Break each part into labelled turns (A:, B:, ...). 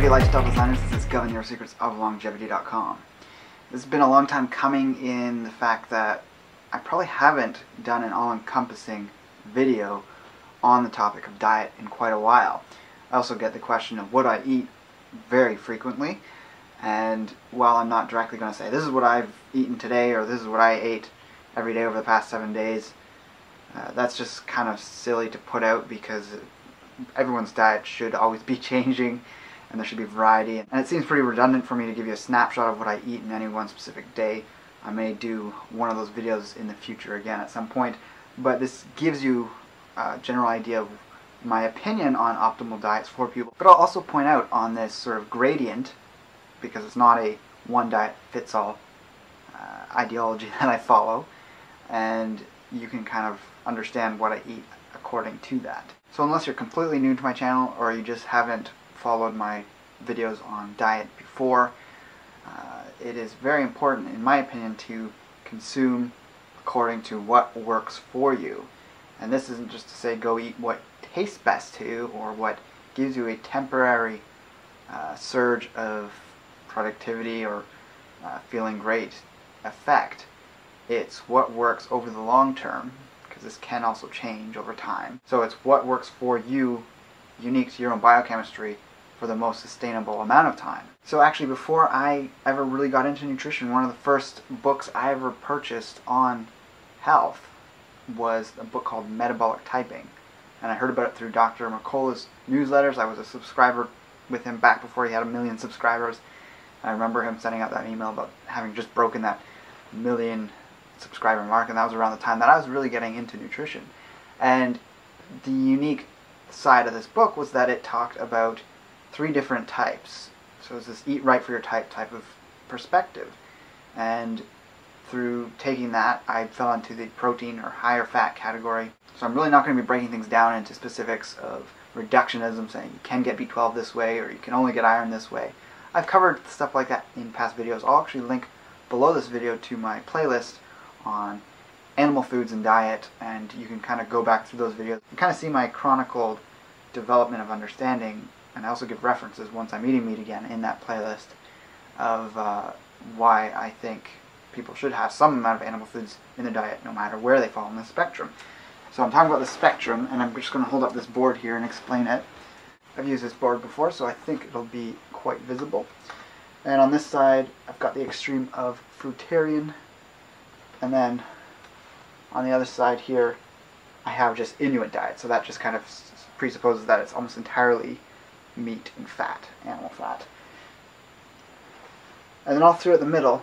A: Longevity Lifestyle Designers. This is Govern Your Secrets of Longevity.com. This has been a long time coming in the fact that I probably haven't done an all-encompassing video on the topic of diet in quite a while. I also get the question of what I eat very frequently, and while I'm not directly going to say this is what I've eaten today or this is what I ate every day over the past 7 days, that's just kind of silly to put out because everyone's diet should always be changing and there should be variety. And it seems pretty redundant for me to give you a snapshot of what I eat in any one specific day. I may do one of those videos in the future again at some point, but this gives you a general idea of my opinion on optimal diets for people. But I'll also point out on this sort of gradient, because it's not a one diet fits all ideology that I follow, and you can kind of understand what I eat according to that. So unless you're completely new to my channel or you just haven't followed my videos on diet before, it is very important, in my opinion, to consume according to what works for you. And this isn't just to say go eat what tastes best to you or what gives you a temporary surge of productivity or feeling great effect. It's what works over the long term, because this can also change over time. So it's what works for you, unique to your own biochemistry, for the most sustainable amount of time. So actually, before I ever really got into nutrition, one of the first books I ever purchased on health was a book called Metabolic Typing. And I heard about it through Dr. McCullough's newsletters. I was a subscriber with him back before he had 1 million subscribers. I remember him sending out that email about having just broken that 1 million subscriber mark, and that was around the time that I was really getting into nutrition. And the unique side of this book was that it talked about 3 different types. So it's this eat right for your type of perspective. And through taking that, I fell into the protein or higher fat category. So I'm really not going to be breaking things down into specifics of reductionism, saying you can get B12 this way or you can only get iron this way. I've covered stuff like that in past videos. I'll actually link below this video to my playlist on animal foods and diet, and you can kind of go back through those videos and kind of see my chronicled development of understanding. And I also give references once I'm eating meat again in that playlist of why I think people should have some amount of animal foods in their diet no matter where they fall on the spectrum. So I'm talking about the spectrum, and I'm just going to hold up this board here and explain it. I've used this board before, so I think it'll be quite visible. And on this side, I've got the extreme of fruitarian, and then on the other side here, I have just Inuit diet. So that just kind of presupposes that it's almost entirely meat and fat, animal fat. And then all through at the middle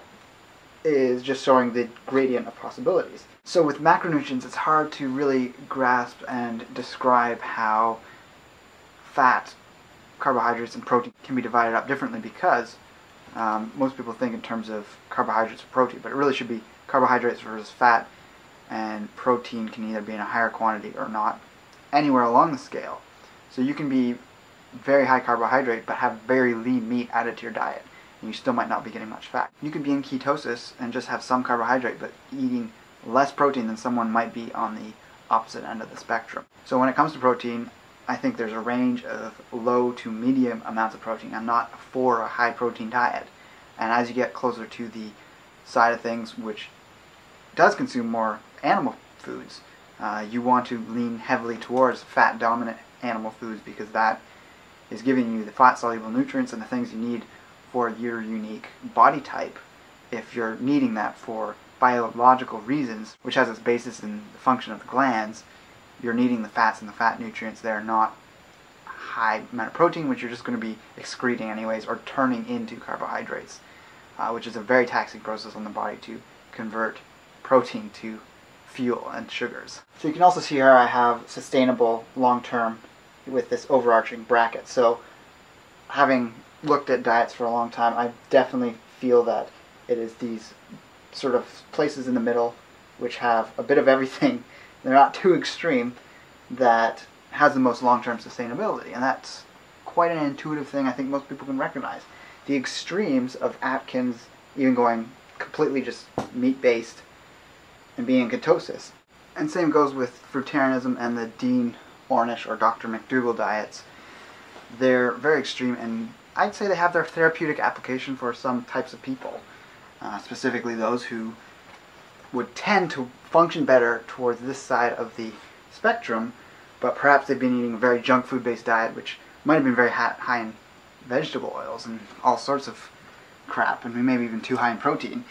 A: is just showing the gradient of possibilities. So with macronutrients, it's hard to really grasp and describe how fat, carbohydrates, and protein can be divided up differently, because most people think in terms of carbohydrates or protein, but it really should be carbohydrates versus fat, and protein can either be in a higher quantity or not, anywhere along the scale. So you can be very high carbohydrate but have very lean meat added to your diet, and you still might not be getting much fat. You could be in ketosis and just have some carbohydrate but eating less protein than someone might be on the opposite end of the spectrum. So when it comes to protein, I think there's a range of low to medium amounts of protein. I'm not for a high protein diet. And as you get closer to the side of things which does consume more animal foods, you want to lean heavily towards fat dominant animal foods, because that is giving you the fat soluble nutrients and the things you need for your unique body type. If you're needing that for biological reasons, which has its basis in the function of the glands, you're needing the fats and the fat nutrients there, not high amount of protein, which you're just going to be excreting anyways or turning into carbohydrates, which is a very taxing process on the body to convert protein to fuel and sugars. So you can also see here I have sustainable long-term with this overarching bracket. So having looked at diets for a long time, I definitely feel that it is these sort of places in the middle which have a bit of everything, they're not too extreme, that has the most long-term sustainability. And that's quite an intuitive thing I think most people can recognize. The extremes of Atkins, even going completely just meat-based and being in ketosis. And same goes with fruitarianism and the Dean Ornish or Dr. McDougall diets. They're very extreme and I'd say they have their therapeutic application for some types of people, specifically those who would tend to function better towards this side of the spectrum, but perhaps they've been eating a very junk food based diet, which might have been very high in vegetable oils and all sorts of crap, and maybe even too high in protein.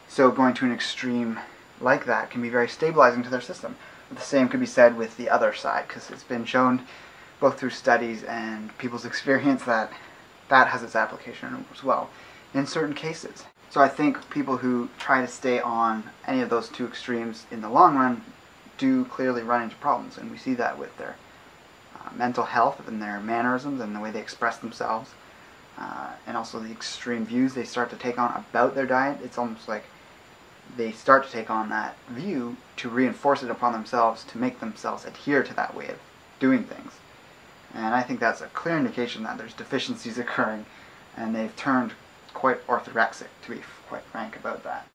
A: So going to an extreme like that can be very stabilizing to their system. But the same could be said with the other side, because it's been shown both through studies and people's experience that that has its application as well in certain cases. So I think people who try to stay on any of those two extremes in the long run do clearly run into problems, and we see that with their mental health and their mannerisms and the way they express themselves, and also the extreme views they start to take on about their diet. It's almost like they start to take on that view to reinforce it upon themselves, to make themselves adhere to that way of doing things. And I think that's a clear indication that there's deficiencies occurring, and they've turned quite orthorexic, to be quite frank about that.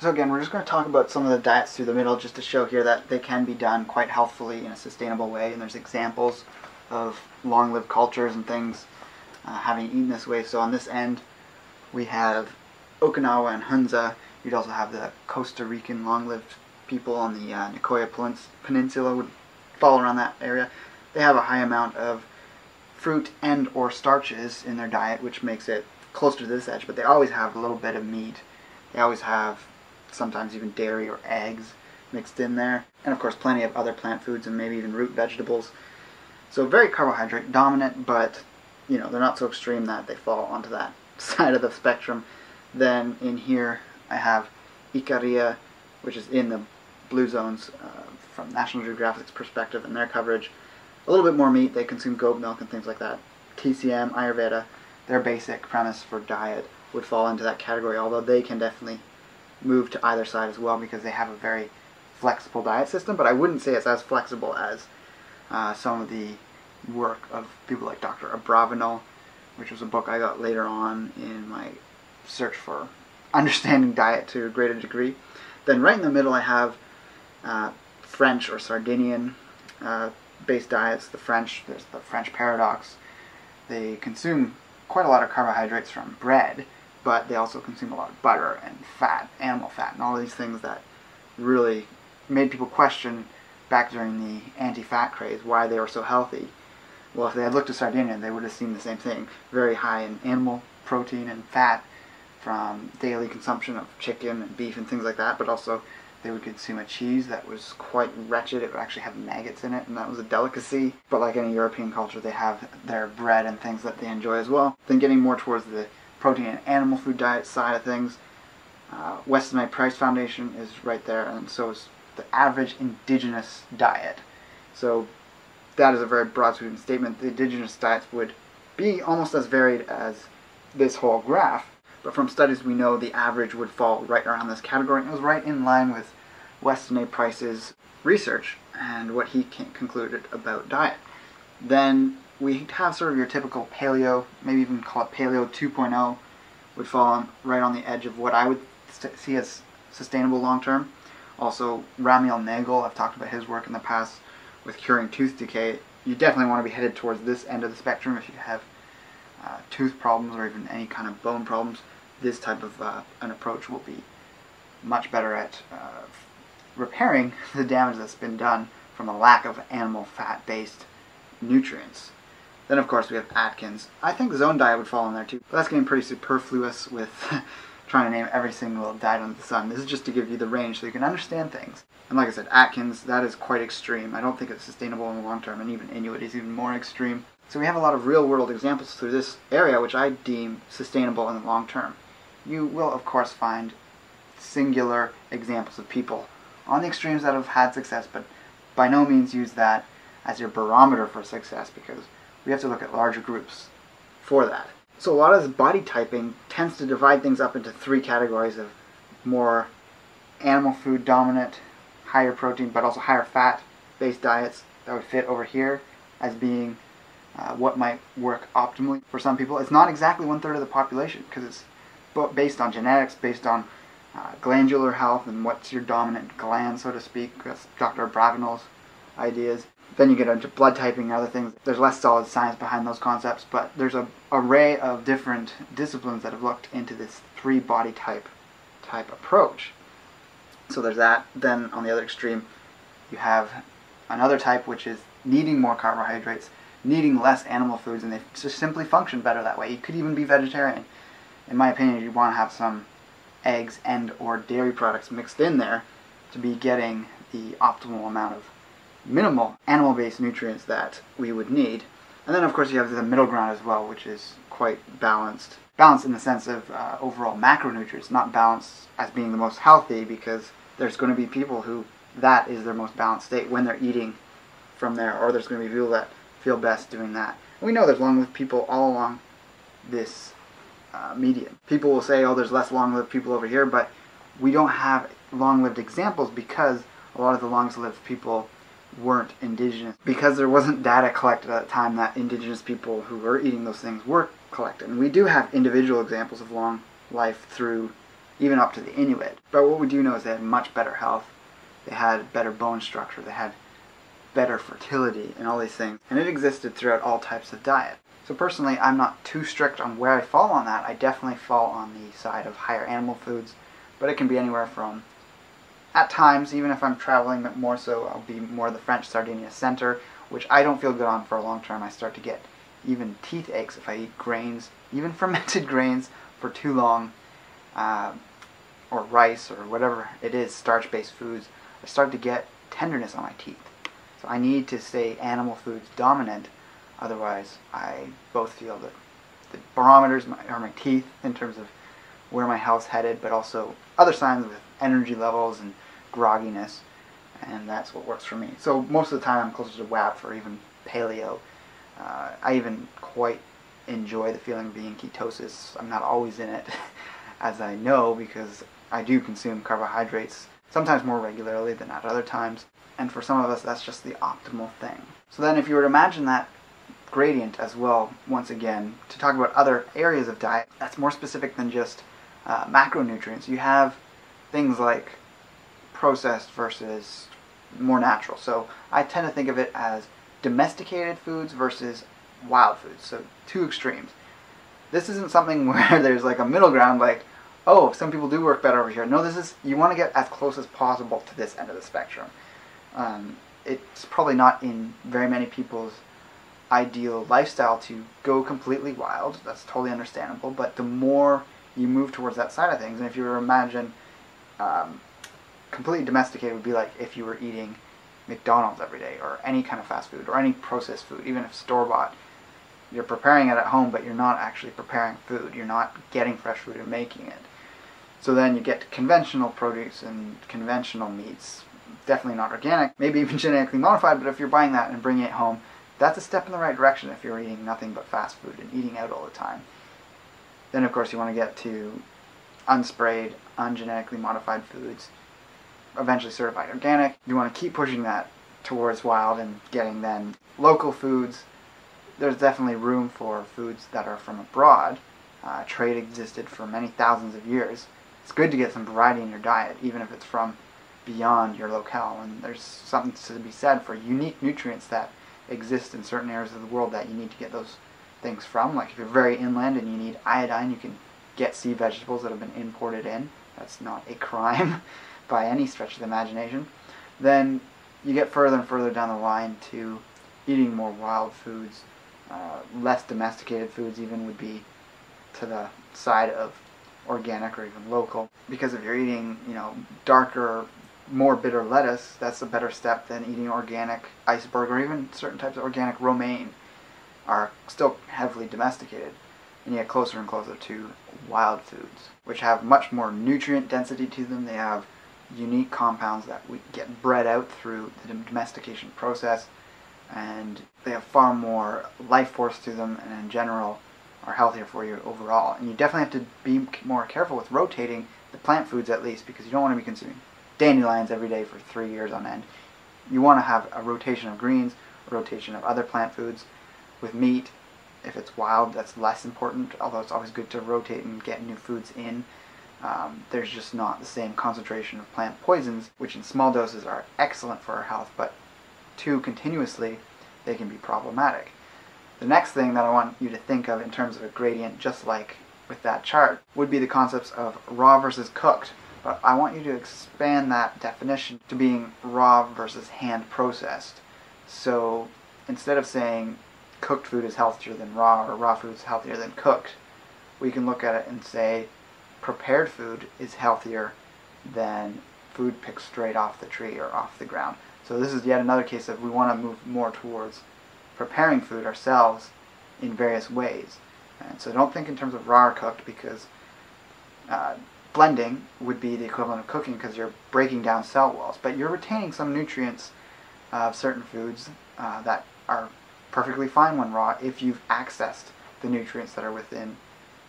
A: So again, we're just going to talk about some of the diets through the middle, just to show here that they can be done quite healthfully in a sustainable way, and there's examples of long-lived cultures and things having eaten this way. So on this end, we have Okinawa and Hunza. You'd also have the Costa Rican long-lived people on the Nicoya Peninsula would fall around that area. They have a high amount of fruit and or starches in their diet, which makes it closer to this edge, but they always have a little bit of meat. They always have sometimes even dairy or eggs mixed in there, and of course plenty of other plant foods and maybe even root vegetables. So very carbohydrate dominant, but they're not so extreme that they fall onto that side of the spectrum. Then in here I have Ikaria, which is in the blue zones from National Geographic's perspective and their coverage. A little bit more meat, they consume goat milk and things like that. TCM, Ayurveda, their basic premise for diet would fall into that category, although they can definitely move to either side as well because they have a very flexible diet system, but I wouldn't say it's as flexible as some of the work of people like Dr. Abravanel, which was a book I got later on in my search for understanding diet to a greater degree. Then right in the middle I have French or Sardinian based diets. There's the French paradox. They consume quite a lot of carbohydrates from bread, but they also consume a lot of butter and fat, animal fat, and all these things that really made people question back during the anti-fat craze why they were so healthy. Well, if they had looked at Sardinia, they would have seen the same thing. Very high in animal protein and fat from daily consumption of chicken and beef and things like that, but also they would consume a cheese that was quite wretched. It would actually have maggots in it, and that was a delicacy. But like any European culture, they have their bread and things that they enjoy as well. Then getting more towards the protein and animal food diet side of things, Westonite Price Foundation is right there, and so is the average indigenous diet. So that is a very broad sweeping statement. The indigenous diets would be almost as varied as this whole graph, but from studies we know the average would fall right around this category, and it was right in line with Weston A. Price's research and what he concluded about diet. Then we have sort of your typical paleo, maybe even call it paleo 2.0, would fall right on the edge of what I would see as sustainable long term. Also, Ramiel Nagel, I've talked about his work in the past with curing tooth decay. You definitely want to be headed towards this end of the spectrum if you have tooth problems or even any kind of bone problems. This type of an approach will be much better at repairing the damage that's been done from a lack of animal fat-based nutrients. Then of course we have Atkins. I think Zone Diet would fall in there too, but that's getting pretty superfluous with trying to name every single diet under the sun. This is just to give you the range so you can understand things. And like I said, Atkins, that is quite extreme. I don't think it's sustainable in the long term, and even Inuit is even more extreme. So we have a lot of real-world examples through this area which I deem sustainable in the long term. You will, of course, find singular examples of people on the extremes that have had success, but by no means use that as your barometer for success, because we have to look at larger groups for that. So a lot of this body typing tends to divide things up into three categories of more animal food dominant, higher protein, but also higher fat based diets that would fit over here as being what might work optimally for some people. It's not exactly 1/3 of the population, because it's based on genetics, based on glandular health and what's your dominant gland, so to speak. That's Dr. Abravanel's ideas. Then you get into blood typing and other things. There's less solid science behind those concepts, but there's an array of different disciplines that have looked into this 3 body type approach. So there's that. Then on the other extreme, you have another type which is needing more carbohydrates, needing less animal foods, and they just simply function better that way. You could even be vegetarian. In my opinion, you want to have some eggs and or dairy products mixed in there to be getting the optimal amount of minimal animal-based nutrients that we would need. And then of course you have the middle ground as well, which is quite balanced. Balanced in the sense of overall macronutrients, not balanced as being the most healthy, because there's going to be people who that is their most balanced state when they're eating from there, or there's going to be people that feel best doing that. And we know there's long-lived people all along this median. People will say, oh, there's less long-lived people over here, but we don't have long-lived examples because a lot of the longest-lived people weren't indigenous, because there wasn't data collected at the time that indigenous people who were eating those things were collected. And we do have individual examples of long life through even up to the Inuit. But what we do know is they had much better health, they had better bone structure, they had better fertility, and all these things. And it existed throughout all types of diet. So personally, I'm not too strict on where I fall on that. I definitely fall on the side of higher animal foods, but it can be anywhere from, at times, even if I'm traveling more so, I'll be more the French Sardinia center, which I don't feel good on for a long term. I start to get even teeth aches if I eat grains, even fermented grains, for too long, or rice, or whatever it is, starch-based foods. I start to get tenderness on my teeth. So I need to stay animal foods dominant, otherwise I both feel that the barometers are my teeth in terms of where my health's headed, but also other signs with energy levels and grogginess, and that's what works for me. So most of the time I'm closer to WAP or even paleo. I even quite enjoy the feeling of being in ketosis. I'm not always in it, as I know, because I do consume carbohydrates, sometimes more regularly than at other times, and for some of us that's just the optimal thing. So then if you were to imagine that gradient as well, once again, to talk about other areas of diet that's more specific than just macronutrients, you have things like processed versus more natural. So I tend to think of it as domesticated foods versus wild foods. So 2 extremes. This isn't something where there's like a middle ground, like, oh, some people do work better over here. No, this is, you want to get as close as possible to this end of the spectrum. It's probably not in very many people's ideal lifestyle to go completely wild. That's totally understandable. But the more you move towards that side of things, and if you were to imagine completely domesticated would be like if you were eating McDonald's every day, or any kind of fast food, or any processed food, even if store-bought. You're preparing it at home, but you're not actually preparing food. You're not getting fresh food and making it. So then you get conventional produce and conventional meats. Definitely not organic, maybe even genetically modified, but if you're buying that and bringing it home, that's a step in the right direction if you're eating nothing but fast food and eating out all the time. Then of course you want to get to unsprayed, ungenetically modified foods, eventually certified organic. You want to keep pushing that towards wild and getting then local foods. There's definitely room for foods that are from abroad. Trade existed for many thousands of years. It's good to get some variety in your diet, even if it's from beyond your locale. And there's something to be said for unique nutrients that exist in certain areas of the world that you need to get those things from. Like if you're very inland and you need iodine, you can get sea vegetables that have been imported in. That's not a crime by any stretch of the imagination. Then you get further and further down the line to eating more wild foods. Less domesticated foods even would be to the side of organic or even local. Because if you're eating, darker, more bitter lettuce, that's a better step than eating organic iceberg, or even certain types of organic romaine are still heavily domesticated. And you get closer and closer to wild foods, which have much more nutrient density to them. They have unique compounds that we get bred out through the domestication process, and they have far more life force to them, and in general are healthier for you overall. And you definitely have to be more careful with rotating the plant foods, at least, because you don't want to be consuming dandelions every day for 3 years on end. You want to have a rotation of greens, a rotation of other plant foods. With meat, if it's wild, that's less important, although it's always good to rotate and get new foods in. There's just not the same concentration of plant poisons, which in small doses are excellent for our health, but too continuously, they can be problematic. The next thing that I want you to think of in terms of a gradient, just like with that chart, would be the concepts of raw versus cooked. But I want you to expand that definition to being raw versus hand processed. So instead of saying cooked food is healthier than raw, or raw food is healthier than cooked, we can look at it and say prepared food is healthier than food picked straight off the tree or off the ground. So this is yet another case of we want to move more towards preparing food ourselves in various ways. And so don't think in terms of raw or cooked, because blending would be the equivalent of cooking because you're breaking down cell walls, but you're retaining some nutrients of certain foods that are perfectly fine when raw if you've accessed the nutrients that are within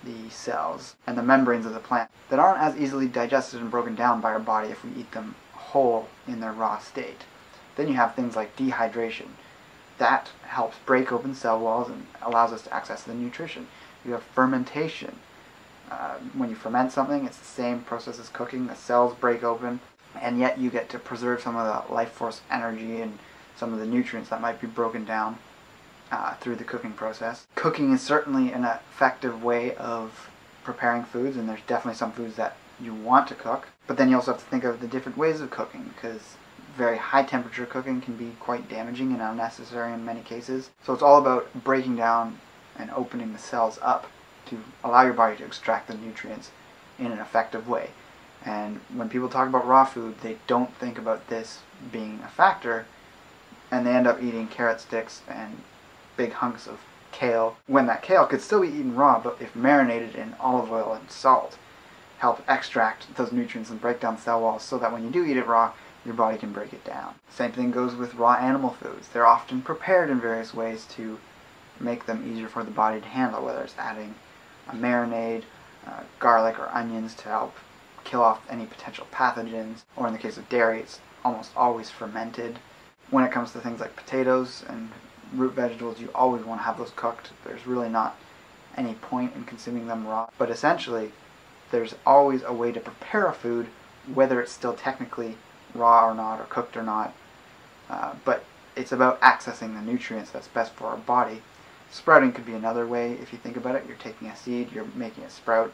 A: the cells and the membranes of the plant that aren't as easily digested and broken down by our body if we eat them whole in their raw state. Then you have things like dehydration. That helps break open cell walls and allows us to access the nutrition. You have fermentation. When you ferment something, it's the same process as cooking. The cells break open, and yet you get to preserve some of the life force energy and some of the nutrients that might be broken down through the cooking process. Cooking is certainly an effective way of preparing foods, and there's definitely some foods that you want to cook. But then you also have to think of the different ways of cooking, because very high temperature cooking can be quite damaging and unnecessary in many cases. So it's all about breaking down and opening the cells up to allow your body to extract the nutrients in an effective way. And when people talk about raw food, they don't think about this being a factor, and they end up eating carrot sticks and big hunks of kale, when that kale could still be eaten raw, but if marinated in olive oil and salt, help extract those nutrients and break down cell walls so that when you do eat it raw, your body can break it down. Same thing goes with raw animal foods. They're often prepared in various ways to make them easier for the body to handle, whether it's adding a marinade, garlic or onions to help kill off any potential pathogens, or in the case of dairy, it's almost always fermented. When it comes to things like potatoes and root vegetables, you always want to have those cooked. There's really not any point in consuming them raw. But essentially, there's always a way to prepare a food, whether it's still technically raw or not, or cooked or not. But it's about accessing the nutrients that's best for our body. Sprouting could be another way. If you think about it, you're taking a seed, you're making it sprout.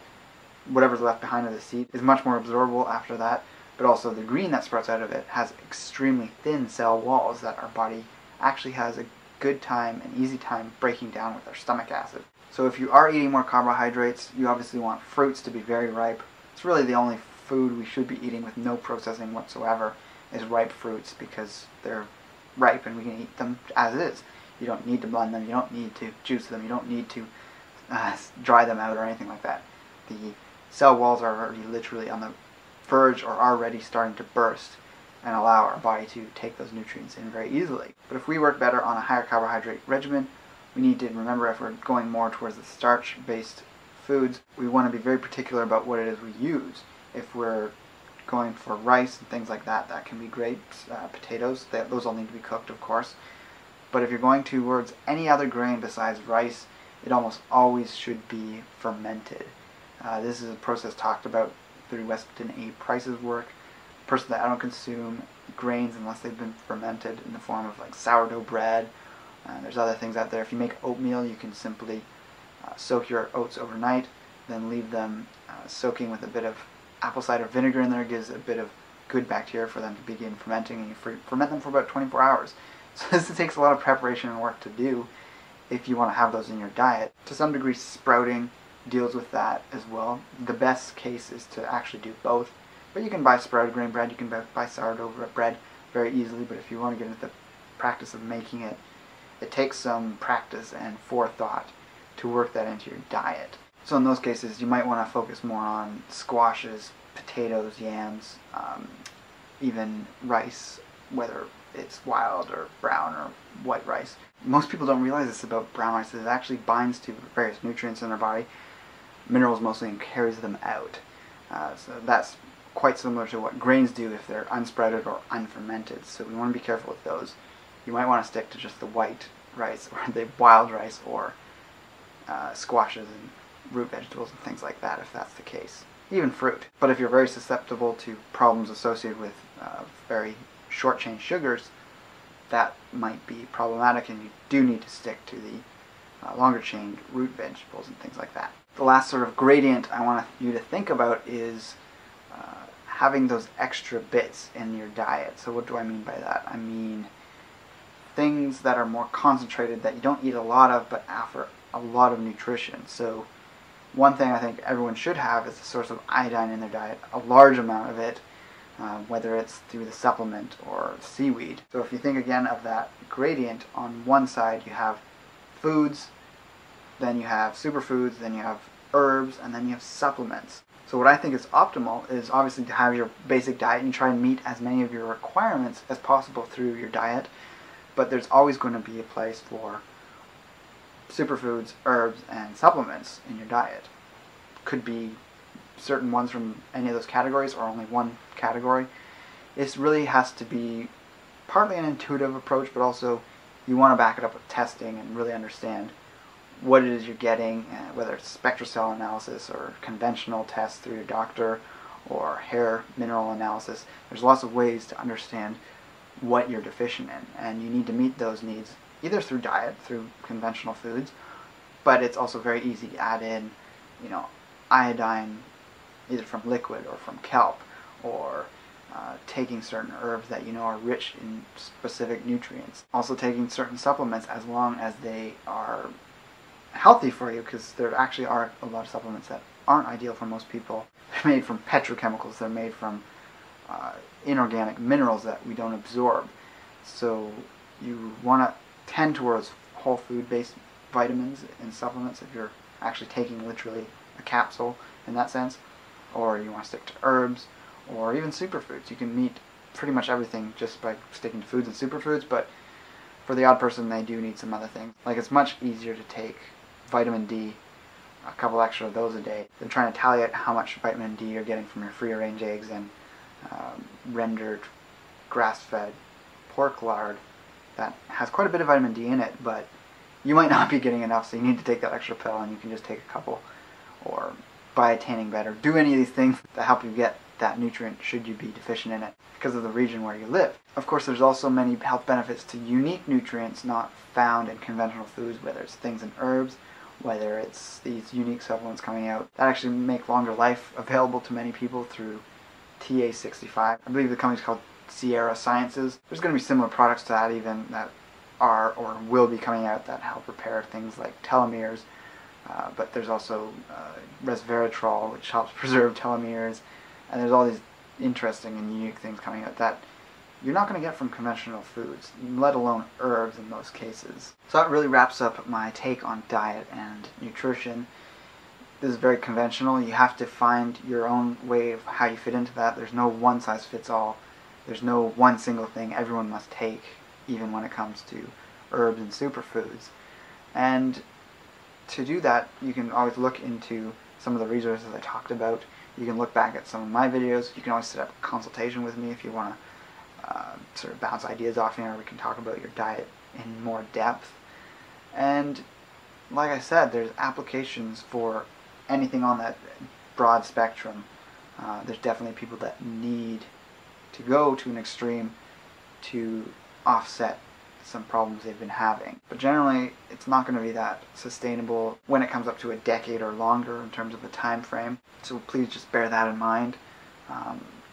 A: Whatever's left behind of the seed is much more absorbable after that, but also the green that sprouts out of it has extremely thin cell walls that our body actually has a good time and easy time breaking down with our stomach acid. So if you are eating more carbohydrates, you obviously want fruits to be very ripe. It's really the only food we should be eating with no processing whatsoever is ripe fruits, because they're ripe and we can eat them as is. You don't need to blend them, you don't need to juice them, you don't need to dry them out or anything like that. The cell walls are already literally on the verge or already starting to burst and allow our body to take those nutrients in very easily. But if we work better on a higher carbohydrate regimen, we need to remember, if we're going more towards the starch-based foods, we want to be very particular about what it is we use. If we're going for rice and things like that, that can be great. Potatoes, those all need to be cooked, of course. But if you're going towards any other grain besides rice, it almost always should be fermented. This is a process talked about through Weston A. Price's work. Personally, I don't consume grains unless they've been fermented in the form of like sourdough bread. There's other things out there. If you make oatmeal, you can simply soak your oats overnight, then leave them soaking with a bit of apple cider vinegar in there. It gives a bit of good bacteria for them to begin fermenting, and you ferment them for about 24 hours. So this takes a lot of preparation and work to do if you want to have those in your diet. To some degree, sprouting deals with that as well. The best case is to actually do both. But you can buy sprouted grain bread, you can buy sourdough bread very easily, but if you want to get into the practice of making it, it takes some practice and forethought to work that into your diet. So in those cases, you might want to focus more on squashes, potatoes, yams, even rice, whether it's wild or brown or white rice. Most people don't realize this about brown rice. It actually binds to various nutrients in our body, minerals mostly, and carries them out. So that's quite similar to what grains do if they're unsprouted or unfermented. So we want to be careful with those. You might want to stick to just the white rice or the wild rice, or squashes and root vegetables and things like that if that's the case. Even fruit. But if you're very susceptible to problems associated with very short chain sugars, that might be problematic, and you do need to stick to the longer chain root vegetables and things like that. The last sort of gradient I want you to think about is having those extra bits in your diet. So what do I mean by that? I mean things that are more concentrated, that you don't eat a lot of but offer a lot of nutrition. So one thing I think everyone should have is a source of iodine in their diet, a large amount of it, whether it's through the supplement or seaweed. So if you think again of that gradient, on one side you have foods, then you have superfoods, then you have herbs, and then you have supplements. So what I think is optimal is obviously to have your basic diet and try and meet as many of your requirements as possible through your diet, but there's always going to be a place for superfoods, herbs, and supplements in your diet. Could be certain ones from any of those categories or only one category. This really has to be partly an intuitive approach, but also you want to back it up with testing and really understand what it is you're getting, whether it's SpectraCell analysis or conventional tests through your doctor or hair mineral analysis. There's lots of ways to understand what you're deficient in, and you need to meet those needs either through diet, through conventional foods, but it's also very easy to add in, iodine either from liquid or from kelp, or taking certain herbs that are rich in specific nutrients. Also taking certain supplements as long as they are healthy for you, because there actually are a lot of supplements that aren't ideal for most people. They're made from petrochemicals, they're made from inorganic minerals that we don't absorb. So you want to tend towards whole food based vitamins and supplements if you're actually taking literally a capsule in that sense, or you want to stick to herbs or even superfoods. You can meet pretty much everything just by sticking to foods and superfoods, but for the odd person they do need some other things. Like, it's much easier to take vitamin D, a couple extra of those a day, than trying to tally out how much vitamin D you're getting from your free-range eggs and rendered grass-fed pork lard that has quite a bit of vitamin D in it, but you might not be getting enough, so you need to take that extra pill, and you can just take a couple, or buy a tanning bed, or do any of these things that help you get that nutrient should you be deficient in it because of the region where you live. Of course, there's also many health benefits to unique nutrients not found in conventional foods, whether it's things in herbs, whether it's these unique supplements coming out that actually make longer life available to many people through TA65. I believe the company's called Sierra Sciences. There's going to be similar products to that even that are or will be coming out that help repair things like telomeres, but there's also resveratrol, which helps preserve telomeres, and there's all these interesting and unique things coming out that you're not going to get from conventional foods, let alone herbs in most cases. So that really wraps up my take on diet and nutrition. This is very conventional. You have to find your own way of how you fit into that. There's no one size fits all. There's no one single thing everyone must take, even when it comes to herbs and superfoods. And to do that, you can always look into some of the resources I talked about. You can look back at some of my videos. You can always set up a consultation with me if you want to sort of bounce ideas off me, or we can talk about your diet in more depth. And like I said, there's applications for anything on that broad spectrum. There's definitely people that need to go to an extreme to offset some problems they've been having. But generally, it's not going to be that sustainable when it comes up to a decade or longer in terms of the time frame. So please just bear that in mind.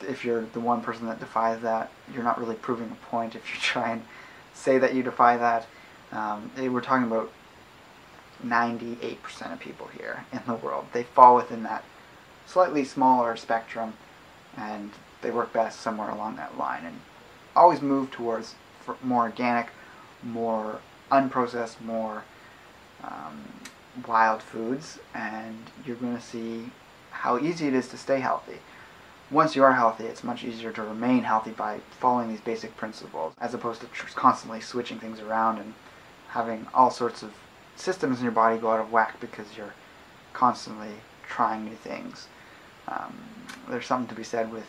A: If you're the one person that defies that, you're not really proving a point if you try and say that you defy that. We're talking about 98% of people here in the world. They fall within that slightly smaller spectrum, and they work best somewhere along that line. And always move towards more organic, more unprocessed, more wild foods, and you're going to see how easy it is to stay healthy. Once you are healthy, it's much easier to remain healthy by following these basic principles, as opposed to constantly switching things around and having all sorts of systems in your body go out of whack because you're constantly trying new things. There's something to be said with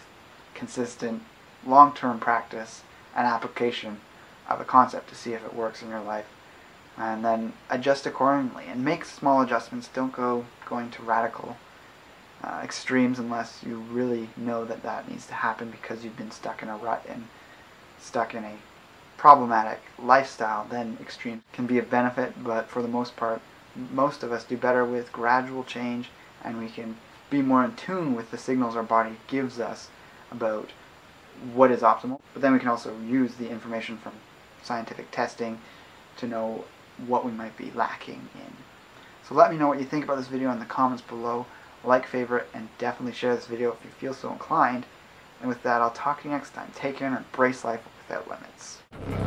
A: consistent, long-term practice and application of a concept to see if it works in your life, and then adjust accordingly and make small adjustments. Don't go going to radical extremes unless you really know that that needs to happen because you've been stuck in a rut and stuck in a problematic lifestyle, then extremes can be of benefit, but for the most part, most of us do better with gradual change, and we can be more in tune with the signals our body gives us about what is optimal. But then we can also use the information from scientific testing to know what we might be lacking in. So let me know what you think about this video in the comments below. Like, favorite, and definitely share this video if you feel so inclined. And with that, I'll talk to you next time. Take care and embrace life without limits.